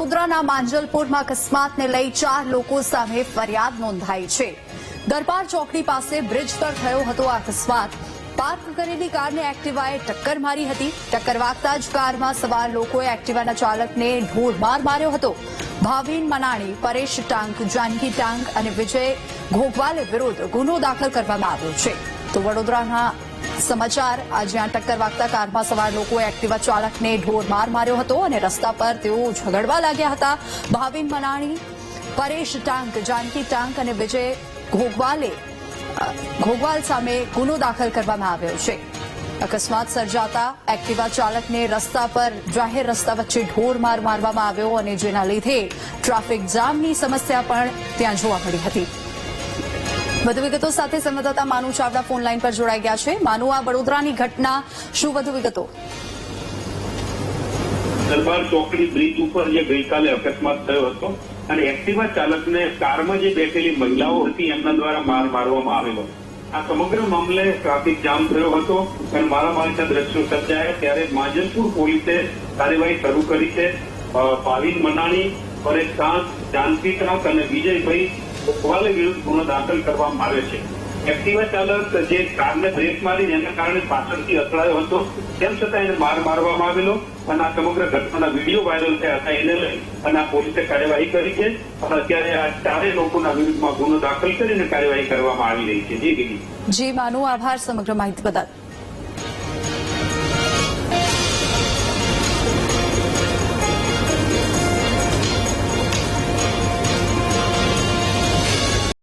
વડોદરાના માંજલપુરમાં અકસ્માતને લઈ 4 લોકો સામે ફરિયાદ નોંધાઈ છે। દરબાર ચોકડી પાસે બ્રિજ પર થયો હતો આ અકસ્માત। પાર્ક કરેલી કારને એક્ટિવાએ ટક્કર મારી હતી। ટક્કર વાગતા જ કારમાં સવાર લોકોએ એક્ટિવાના ચાલકને ઢોરમાર માર્યો હતો। ભાવિન મનાણી, પરેશ ટાંક, જાનકી ટાંક અને વિજય ઘોઘવાલે વિરુદ્ધ ગુનો દાખલ કરવામાં આવ્યો છે। તો વડોદરાના સમાચાર આ જ્યાં ટક્કર વાગતા કારમાં સવાર લોકોએ એક્ટિવા ચાલકને ઢોરમાર માર્યો હતો અને રસ્તા પર તેઓ ઝઘડવા લાગ્યા હતા। ભાવિન મનાણી, પરેશ ટાંક, જાનકી ટાંક અને વિજય ઘોઘવાલ સામે ગુનો દાખલ કરવામાં આવ્યો છે। અકસ્માત સર્જાતા એક્ટિવા ચાલકને રસ્તા પર જાહેર રસ્તા વચ્ચે ઢોરમાર મારવામાં આવ્યો અને જેના લીધે ટ્રાફિક જામની સમસ્યા પણ ત્યાં જોવા મળી હતી। વધુ વિગતો સાથે સંવાદદાતા માનુ ચાવડા ફોન લાઈન પર જોડાઈ ગયા છે। માનુ, આ વડોદરાની ઘટના, શું વધુ વિગતો? દરબાર ચોકડી બ્રિજ ઉપર જે ગઈકાલે અકસ્માત થયો હતો અને એક્ટિવા ચાલકને કારમાં જે બેઠેલી મહિલાઓ હતી એમના દ્વારા મારવામાં આવેલો। આ સમગ્ર મામલે ટ્રાફિક જામ થયો હતો અને મારામારીના દ્રશ્યો સર્જાયા ત્યારે માંજલપુર પોલીસે કાર્યવાહી શરૂ કરી છે। ભાવિન મનાણી, પરેશ ટાંક, જાનકી ટાંક અને વિજયભાઈ ઘોઘવાલે વિરુદ્ધ ગુનો દાખલ કરવામાં આવ્યો છે। એક્ટિવા ચાલક જે કારને બ્રેક મારી એના કારણે પાછળથી અથડાયો હતો, તેમ છતાં એને મારવામાં આવેલો અને આ સમગ્ર ઘટનાના વિડીયો વાયરલ થયા હતા। એને લઈ અને આ પોલીસે કાર્યવાહી કરી છે અને અત્યારે આ 4 લોકોના વિરુદ્ધમાં ગુનો દાખલ કરીને કાર્યવાહી કરવામાં આવી રહી છે। જી માનુ, આભાર સમગ્ર માહિતી બદલ।